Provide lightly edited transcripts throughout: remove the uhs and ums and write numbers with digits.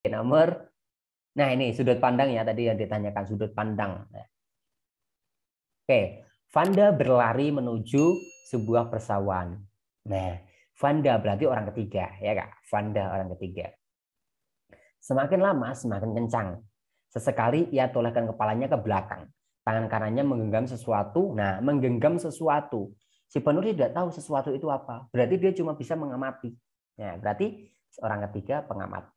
Nomor, nah ini sudut pandang ya tadi yang ditanyakan sudut pandang. Oke, Vanda berlari menuju sebuah persawahan. Nah, Vanda berarti orang ketiga, ya Kak? Vanda orang ketiga. Semakin lama semakin kencang. Sesekali ia tolehkan kepalanya ke belakang. Tangan kanannya menggenggam sesuatu. Nah, menggenggam sesuatu. Si penuri tidak tahu sesuatu itu apa. Berarti dia cuma bisa mengamati. Nah, berarti orang ketiga pengamat.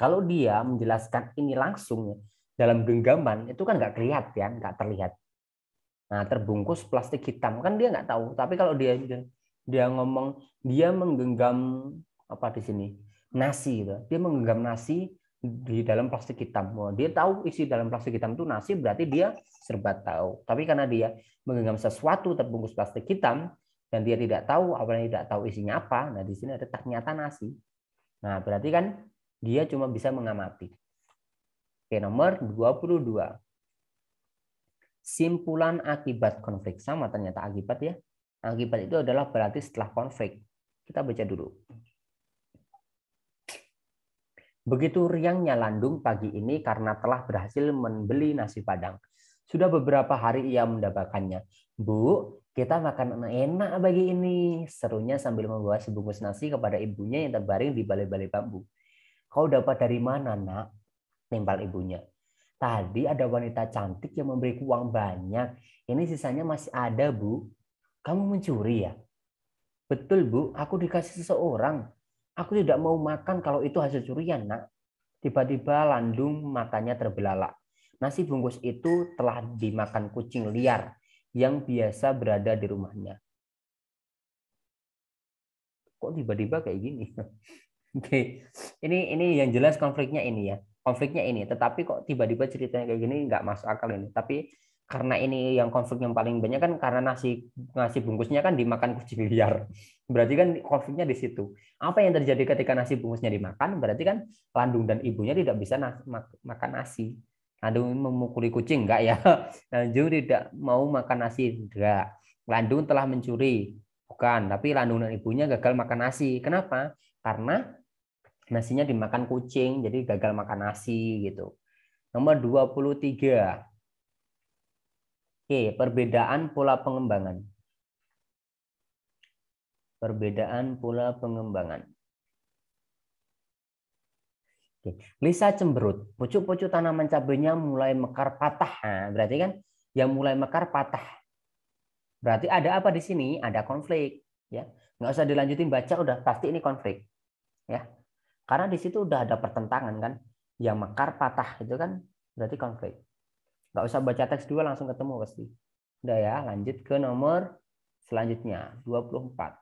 Kalau dia menjelaskan ini langsung dalam genggaman, itu kan nggak kelihatan, nggak terlihat. Nah, terbungkus plastik hitam kan dia nggak tahu. Tapi kalau dia ngomong dia menggenggam apa di sini nasi, gitu. Dia menggenggam nasi di dalam plastik hitam. Oh, dia tahu isi dalam plastik hitam itu nasi, berarti dia serba tahu. Tapi karena dia menggenggam sesuatu terbungkus plastik hitam dan dia tidak tahu awalnya tidak tahu isinya apa. Nah, di sini ada ternyata nasi. Nah, berarti kan dia cuma bisa mengamati. Oke, nomor 22. Simpulan akibat konflik. Sama ternyata akibat ya. Akibat itu adalah berarti setelah konflik. Kita baca dulu. Begitu riangnya Landung pagi ini karena telah berhasil membeli nasi Padang. Sudah beberapa hari ia mendapatkannya. Bu, kita makan enak pagi ini. Serunya sambil membawa sebungkus nasi kepada ibunya yang terbaring di balai-balai bambu. Kau dapat dari mana, nak? Timpal ibunya. Tadi ada wanita cantik yang memberiku uang banyak. Ini sisanya masih ada, Bu. Kamu mencuri ya? Betul, Bu. Aku dikasih seseorang. Aku tidak mau makan kalau itu hasil curian, nak. Tiba-tiba Landung matanya terbelalak. Nasi bungkus itu telah dimakan kucing liar yang biasa berada di rumahnya. Kok tiba-tiba kayak gini? Oke, ini yang jelas konfliknya ini ya. Konfliknya ini, tetapi kok tiba-tiba ceritanya kayak gini nggak masuk akal ini. Tapi karena ini yang konflik yang paling banyak kan karena nasi bungkusnya kan dimakan kucing liar. Berarti kan konfliknya di situ. Apa yang terjadi ketika nasi bungkusnya dimakan? Berarti kan Landung dan ibunya tidak bisa makan nasi. Landung memukuli kucing enggak ya? Landung tidak mau makan nasi enggak. Landung telah mencuri. Bukan, tapi Landung dan ibunya gagal makan nasi. Kenapa? Karena nasinya dimakan kucing, jadi gagal makan nasi gitu. Nomor 23. Oke, perbedaan pola pengembangan. Perbedaan pola pengembangan. Oke. Lisa cemberut. Pucuk-pucuk tanaman cabenya mulai mekar patah. Nah, berarti kan yang mulai mekar patah. Berarti ada apa di sini? Ada konflik. Ya, nggak usah dilanjutin baca, udah pasti ini konflik. Ya, karena di situ udah ada pertentangan kan. Yang mekar patah itu kan berarti konflik. Nggak usah baca teks dua langsung ketemu pasti. Udah ya, lanjut ke nomor selanjutnya, 24.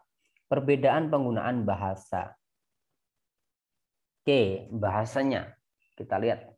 Perbedaan penggunaan bahasa. Oke, bahasanya. Kita lihat.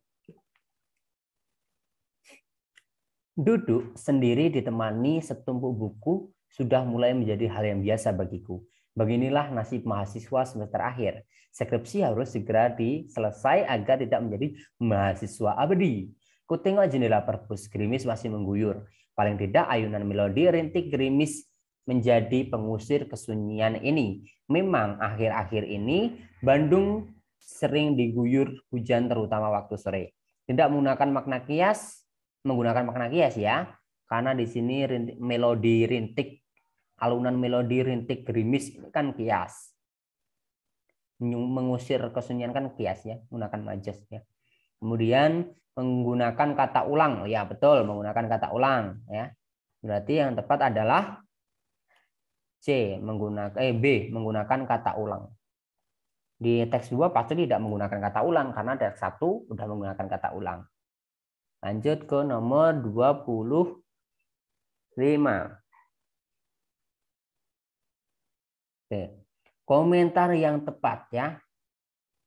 Duduk sendiri ditemani setumpuk buku sudah mulai menjadi hal yang biasa bagiku. Beginilah nasib mahasiswa semester akhir. Skripsi harus segera diselesai agar tidak menjadi mahasiswa abadi. Kutengok jendela perpus, gerimis masih mengguyur. Paling tidak ayunan melodi rintik gerimis menjadi pengusir kesunyian ini. Memang akhir-akhir ini Bandung sering diguyur hujan terutama waktu sore. Tidak menggunakan makna kias, menggunakan makna kias ya. Karena di sini melodi rintik, alunan melodi rintik gerimis ini kan kias. Mengusir kesunyian kan kias ya, menggunakan majas ya. Kemudian menggunakan kata ulang. Ya, betul, menggunakan kata ulang ya. Berarti yang tepat adalah C, B, menggunakan kata ulang. Di teks 2 pasti tidak menggunakan kata ulang karena teks 1 sudah menggunakan kata ulang. Lanjut ke nomor 25. Oke. Komentar yang tepat ya.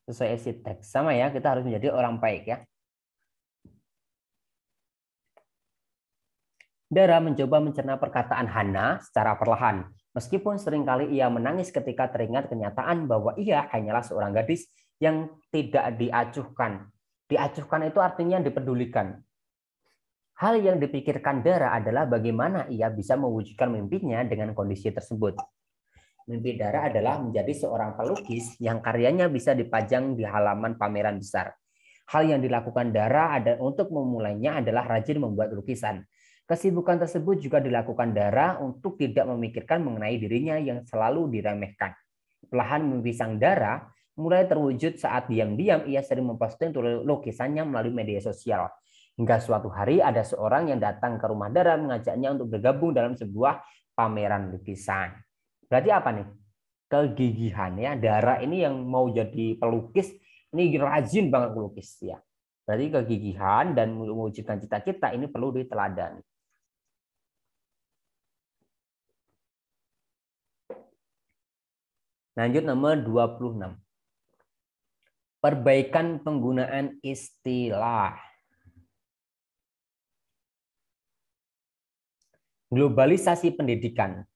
Sesuai isi teks. Sama ya, kita harus menjadi orang baik ya. Dara mencoba mencerna perkataan Hana secara perlahan. Meskipun seringkali ia menangis ketika teringat kenyataan bahwa ia hanyalah seorang gadis yang tidak diacuhkan. Diacuhkan itu artinya dipedulikan. Hal yang dipikirkan Dara adalah bagaimana ia bisa mewujudkan mimpinya dengan kondisi tersebut. Mimpi Dara adalah menjadi seorang pelukis yang karyanya bisa dipajang di halaman pameran besar. Hal yang dilakukan Dara untuk memulainya adalah rajin membuat lukisan. Kesibukan tersebut juga dilakukan Dara untuk tidak memikirkan mengenai dirinya yang selalu diremehkan. Perlahan mimpi sang Dara mulai terwujud saat diam-diam ia sering memposting lukisannya melalui media sosial. Hingga suatu hari ada seorang yang datang ke rumah Dara mengajaknya untuk bergabung dalam sebuah pameran lukisan. Berarti apa nih? Kegigihannya Dara ini yang mau jadi pelukis ini rajin banget melukis ya. Berarti kegigihan dan mewujudkan cita-cita ini perlu diteladani. Lanjut nomor 26. Perbaikan penggunaan istilah. Globalisasi pendidikan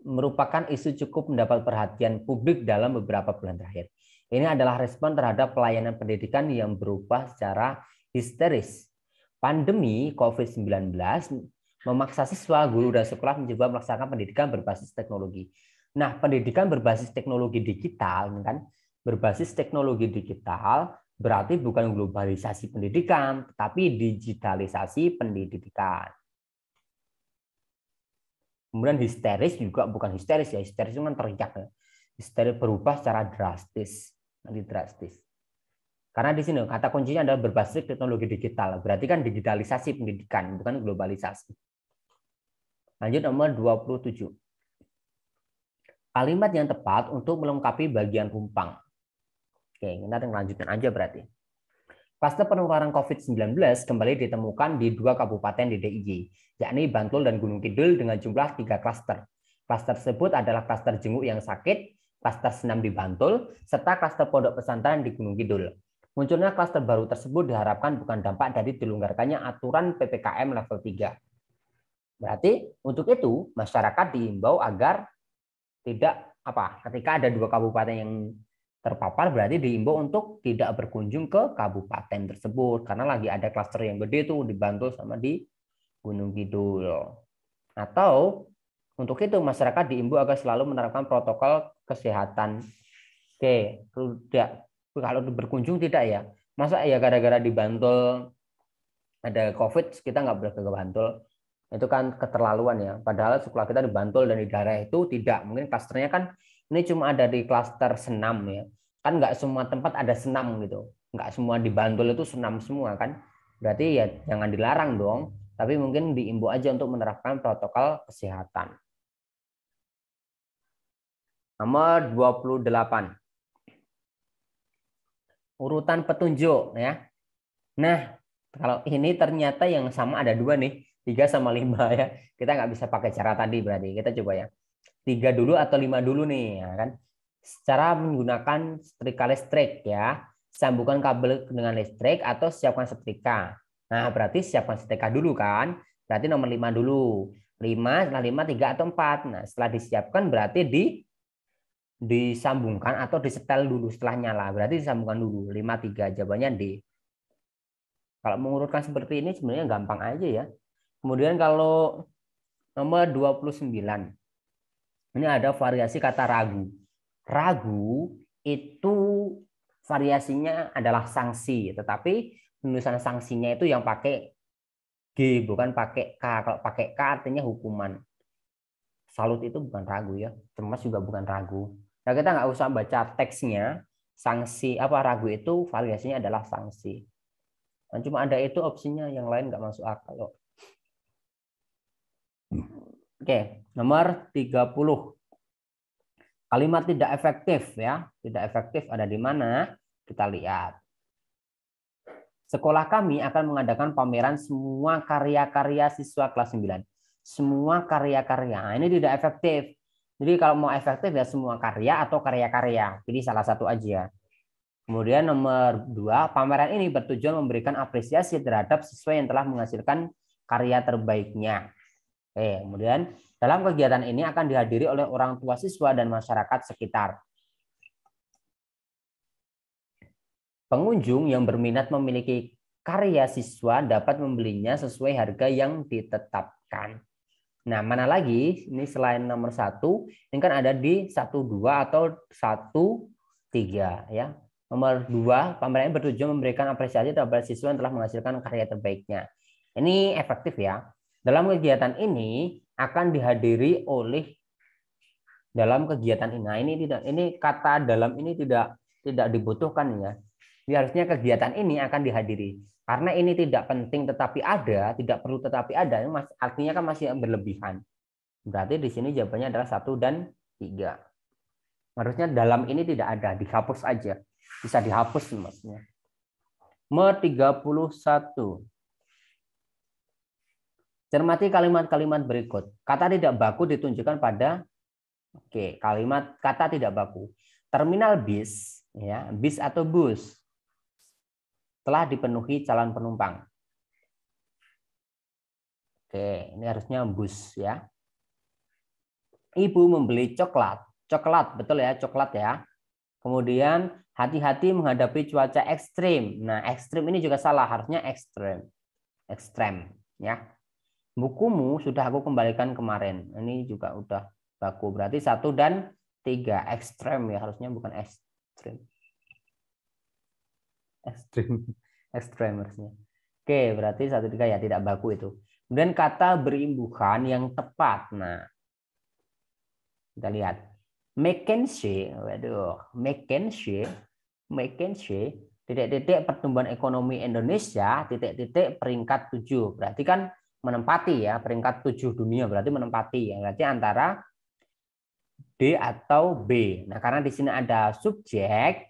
merupakan isu cukup mendapat perhatian publik dalam beberapa bulan terakhir. Ini adalah respon terhadap pelayanan pendidikan yang berubah secara histeris. Pandemi COVID-19 memaksa siswa, guru, dan sekolah mencoba melaksanakan pendidikan berbasis teknologi. Nah, pendidikan berbasis teknologi digital, kan? Berbasis teknologi digital berarti bukan globalisasi pendidikan, tetapi digitalisasi pendidikan. Kemudian histeris juga bukan histeris ya, histeris itu kan teriak ya. Histeris berubah secara drastis, nanti drastis. Karena di sini kata kuncinya adalah berbasis teknologi digital, berarti kan digitalisasi pendidikan, bukan globalisasi. Lanjut nomor 27. Kalimat yang tepat untuk melengkapi bagian rumpang. Oke, kita lanjutkan aja berarti. Kluster penularan COVID-19 kembali ditemukan di 2 kabupaten di DIY, yakni Bantul dan Gunung Kidul dengan jumlah 3 klaster. Klaster tersebut adalah klaster jenguk yang sakit, klaster senam di Bantul, serta klaster pondok pesantren di Gunung Kidul. Munculnya klaster baru tersebut diharapkan bukan dampak dari dilonggarkannya aturan PPKM level 3. Berarti untuk itu masyarakat diimbau agar tidak ketika ada 2 kabupaten yang terpapar berarti diimbau untuk tidak berkunjung ke kabupaten tersebut karena lagi ada klaster yang gede tuh di Bantul sama di Gunung Kidul. Atau untuk itu masyarakat diimbau agar selalu menerapkan protokol kesehatan. Oke, tidak kalau berkunjung tidak ya. Masa ya gara-gara di Bantul ada COVID kita nggak boleh ke Bantul? Itu kan keterlaluan ya. Padahal sekolah kita di Bantul dan di daerah itu tidak. Mungkin klasternya kan ini cuma ada di klaster senam ya. Kan nggak semua tempat ada senam gitu. Nggak semua di Bantul itu senam semua kan. Berarti ya jangan dilarang dong. Tapi mungkin diimbau aja untuk menerapkan protokol kesehatan. Nomor 28. Urutan petunjuk ya. Nah, kalau ini ternyata yang sama ada 2 nih. 3 sama 5 ya. Kita nggak bisa pakai cara tadi berarti. Kita coba ya. 3 dulu atau 5 dulu nih ya kan. Secara menggunakan setrika listrik ya. Sambungkan kabel dengan listrik atau siapkan setrika. Nah, berarti siapkan setrika dulu kan. Berarti nomor 5 dulu. 5, setelah 5, 3 atau 4. Nah, setelah disiapkan berarti disambungkan atau disetel dulu setelah nyala. Berarti disambungkan dulu. 5, 3. Jawabannya D. Kalau mengurutkan seperti ini sebenarnya gampang aja ya. Kemudian kalau nomor 29. Ini ada variasi kata ragu. Ragu itu variasinya adalah sanksi, tetapi penulisan sanksinya itu yang pakai G, bukan pakai K. Kalau pakai K artinya hukuman. Salut itu bukan ragu ya. Cemas juga bukan ragu. Nah, kita nggak usah baca teksnya. Sanksi ragu itu variasinya adalah sanksi. Dan cuma ada itu opsinya, yang lain nggak masuk akal. Oke, nomor 30. Kalimat tidak efektif ya. Tidak efektif ada di mana? Kita lihat. Sekolah kami akan mengadakan pameran semua karya-karya siswa kelas 9. Semua karya-karya. Nah, ini tidak efektif. Jadi kalau mau efektif ya semua karya atau karya-karya. Pilih salah satu aja. Kemudian nomor 2, pameran ini bertujuan memberikan apresiasi terhadap siswa yang telah menghasilkan karya terbaiknya. Oke, kemudian dalam kegiatan ini akan dihadiri oleh orang tua siswa dan masyarakat sekitar. Pengunjung yang berminat memiliki karya siswa dapat membelinya sesuai harga yang ditetapkan. Nah, mana lagi? Ini selain nomor 1, ini kan ada di 1, 2 atau 1, 3 ya. Nomor 2, pameran bertujuan memberikan apresiasi terhadap siswa yang telah menghasilkan karya terbaiknya. Ini efektif ya. Dalam kegiatan ini akan dihadiri oleh dalam kegiatan ini. Nah, ini kata dalam ini tidak dibutuhkan ya. Jadi harusnya kegiatan ini akan dihadiri. Karena ini tidak penting tetapi ada, tidak perlu tetapi ada, artinya kan masih berlebihan. Berarti di sini jawabannya adalah 1 dan 3. Harusnya dalam ini tidak ada, dihapus aja. Bisa dihapus maksudnya. Nomor 31. Cermati kalimat-kalimat berikut. Kata tidak baku ditunjukkan pada kalimat kata tidak baku. Terminal bis, ya, bis atau bus telah dipenuhi calon penumpang. Oke, ini harusnya bus ya. Ibu membeli coklat. Coklat, betul ya, coklat ya. Kemudian hati-hati menghadapi cuaca ekstrim. Nah, ekstrim ini juga salah, harusnya ekstrem. Ekstrem, ya. Bukumu sudah aku kembalikan kemarin. Ini juga udah baku. Berarti 1 dan 3. Ekstrem ya, harusnya bukan ekstrim. Ekstrim. Ekstrem harusnya. Oke, berarti 1, 3 ya, tidak baku itu. Kemudian kata berimbuhan yang tepat. Nah, kita lihat. McKinsey, waduh, McKinsey, titik-titik pertumbuhan ekonomi Indonesia, titik-titik peringkat 7. Berarti kan menempati ya, peringkat 7 dunia, berarti menempati ya. Berarti antara D atau B. Nah, karena di sini ada subjek,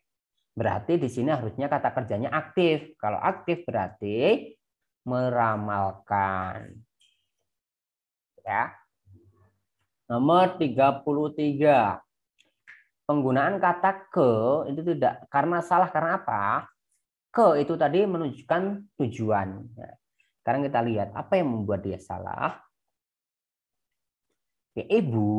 berarti di sini harusnya kata kerjanya aktif. Kalau aktif berarti meramalkan. Ya. Nomor 33. Penggunaan kata ke itu tidak karena salah karena apa? Ke itu tadi menunjukkan tujuan. Nah, sekarang kita lihat apa yang membuat dia salah. Ibu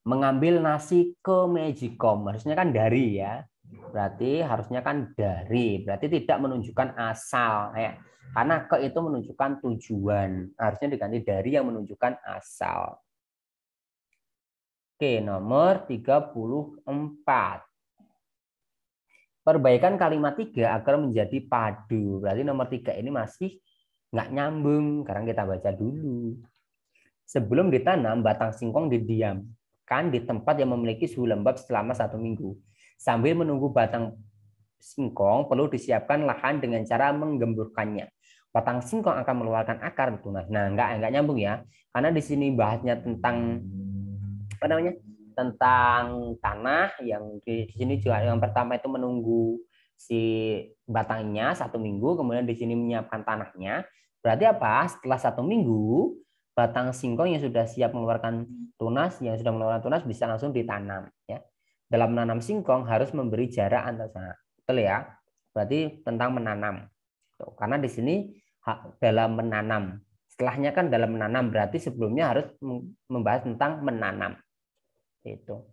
mengambil nasi ke Magicom. Harusnya kan dari ya. Berarti harusnya kan dari. Berarti tidak menunjukkan asal ya. Karena ke itu menunjukkan tujuan. Harusnya diganti dari yang menunjukkan asal. Oke, nomor 34. Perbaikan kalimat 3 agar menjadi padu. Berarti nomor 3 ini masih nggak nyambung. Sekarang kita baca dulu. Sebelum ditanam, batang singkong didiamkan di tempat yang memiliki suhu lembab selama 1 minggu. Sambil menunggu batang singkong, perlu disiapkan lahan dengan cara menggemburkannya. Batang singkong akan mengeluarkan akar tunas. Nah, nggak nyambung ya. Karena di sini bahasnya tentang apa namanya? Tentang tanah yang di sini juga yang pertama itu menunggu si batangnya 1 minggu, kemudian di sini menyiapkan tanahnya. Berarti apa? Setelah 1 minggu batang singkong yang sudah siap mengeluarkan tunas, yang sudah mengeluarkan tunas bisa langsung ditanam. Ya. Dalam menanam singkong harus memberi jarak antar sana. Betul ya? Berarti tentang menanam. Tuh, karena di sini dalam menanam. Setelahnya kan dalam menanam, berarti sebelumnya harus membahas tentang menanam. Itu.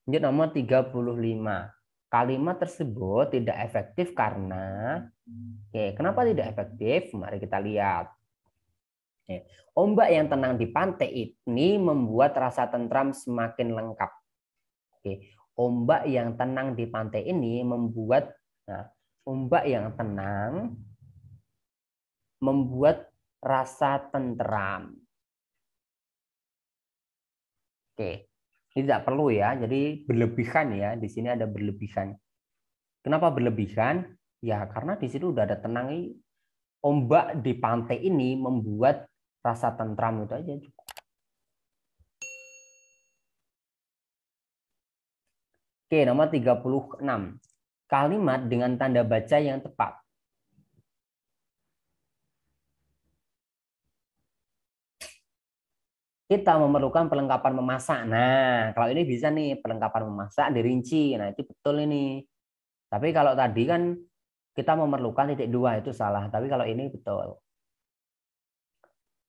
Lanjut nomor 35. Kalimat tersebut tidak efektif karena kenapa tidak efektif? Mari kita lihat. Ombak yang tenang di pantai ini membuat rasa tentram semakin lengkap. Ombak yang tenang di pantai ini membuat ombak yang tenang membuat rasa tentram. Oke. Ini tidak perlu ya, jadi berlebihan ya. Di sini ada berlebihan. Kenapa berlebihan? Ya karena di situ udah ada tenang. Ombak di pantai ini membuat rasa tentram itu aja cukup. Oke, nomor 36. Kalimat dengan tanda baca yang tepat. Kita memerlukan perlengkapan memasak. Nah, kalau ini bisa nih, perlengkapan memasak dirinci. Nah, itu betul ini. Tapi kalau tadi kan kita memerlukan titik 2 itu salah. Tapi kalau ini betul.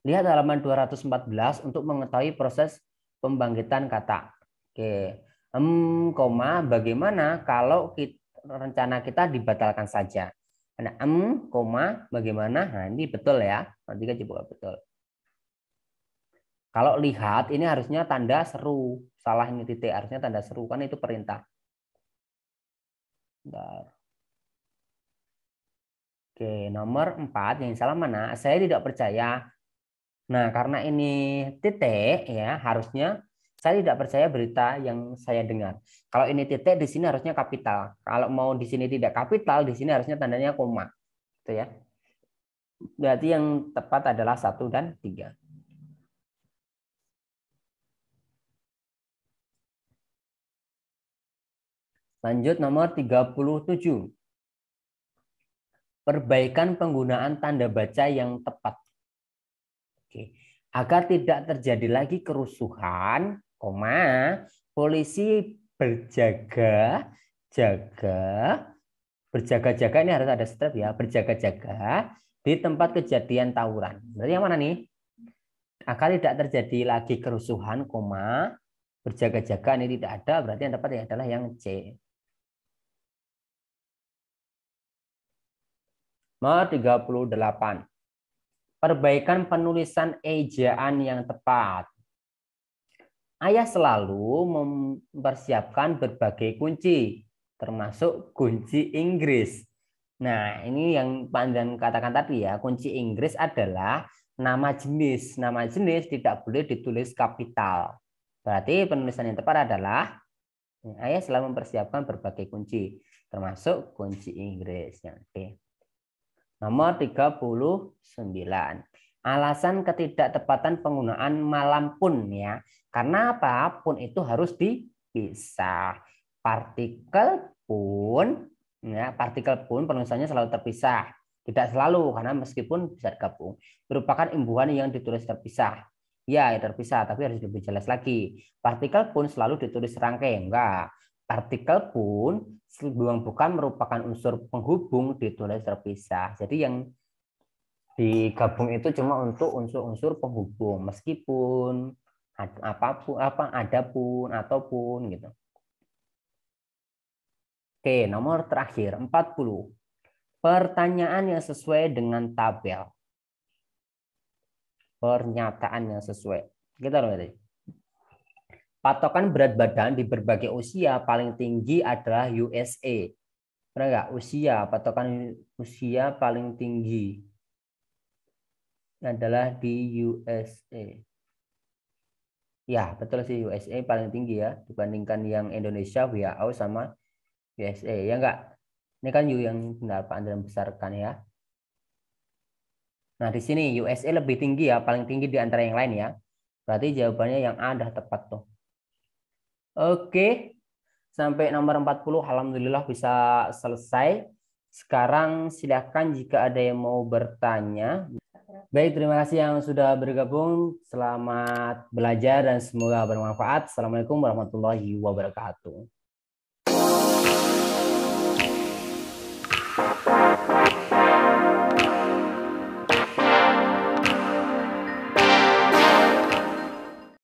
Lihat halaman 214 untuk mengetahui proses pembangkitan kata. Oke. Bagaimana kalau rencana kita dibatalkan saja? Ada bagaimana? Nah, ini betul ya. Nanti kita coba betul. Kalau lihat ini harusnya tanda seru. Salah ini titik, harusnya tanda seru kan itu perintah. Bentar. Oke, nomor 4 yang salah mana? Saya tidak percaya. Nah, karena ini titik ya, harusnya saya tidak percaya berita yang saya dengar. Kalau ini titik di sini harusnya kapital. Kalau mau di sini tidak kapital, di sini harusnya tandanya koma. Gitu ya. Berarti yang tepat adalah 1 dan 3. Lanjut nomor 37. Perbaikan penggunaan tanda baca yang tepat. Oke. Agar tidak terjadi lagi kerusuhan, polisi berjaga-jaga ini harus ada strap ya, berjaga-jaga di tempat kejadian tawuran. Berarti yang mana nih? Agar tidak terjadi lagi kerusuhan, berjaga-jaga ini tidak ada, berarti yang tepat adalah yang C. Nomor 38. Perbaikan penulisan ejaan yang tepat. Ayah selalu mempersiapkan berbagai kunci, termasuk kunci Inggris. Nah, ini yang Pandan katakan tadi ya, kunci Inggris adalah nama jenis. Nama jenis tidak boleh ditulis kapital. Berarti penulisan yang tepat adalah ayah selalu mempersiapkan berbagai kunci, termasuk kunci Inggris. Oke. Nomor 39. Alasan ketidaktepatan penggunaan malam pun ya. Karena apa? Pun itu harus dipisah. Partikel pun penulisannya selalu terpisah. Tidak selalu karena meskipun bisa digabung. Merupakan imbuhan yang ditulis terpisah. Ya, terpisah, tapi harus lebih jelas lagi. Partikel pun selalu ditulis serangkai. Enggak. Partikel pun bukan merupakan unsur penghubung ditulis terpisah. Jadi yang digabung itu cuma untuk unsur-unsur penghubung, meskipun apapun, adapun, ataupun gitu. Oke, nomor terakhir 40. Pertanyaan yang sesuai dengan tabel. Pernyataan yang sesuai. Kita lihat. Patokan berat badan di berbagai usia paling tinggi adalah USA. Benar nggak? Usia, patokan usia paling tinggi adalah di USA. Ya, betul sih USA paling tinggi ya dibandingkan yang Indonesia, WHO sama USA. Ya enggak? Ini kan U yang benar Pak Anda besarkan ya. Nah, di sini USA lebih tinggi ya, paling tinggi di antara yang lain ya. Berarti jawabannya yang A dah tepat tuh. Oke. Sampai nomor 40 alhamdulillah bisa selesai. Sekarang silakan jika ada yang mau bertanya. Baik, terima kasih yang sudah bergabung. Selamat belajar dan semoga bermanfaat. Assalamualaikum warahmatullahi wabarakatuh.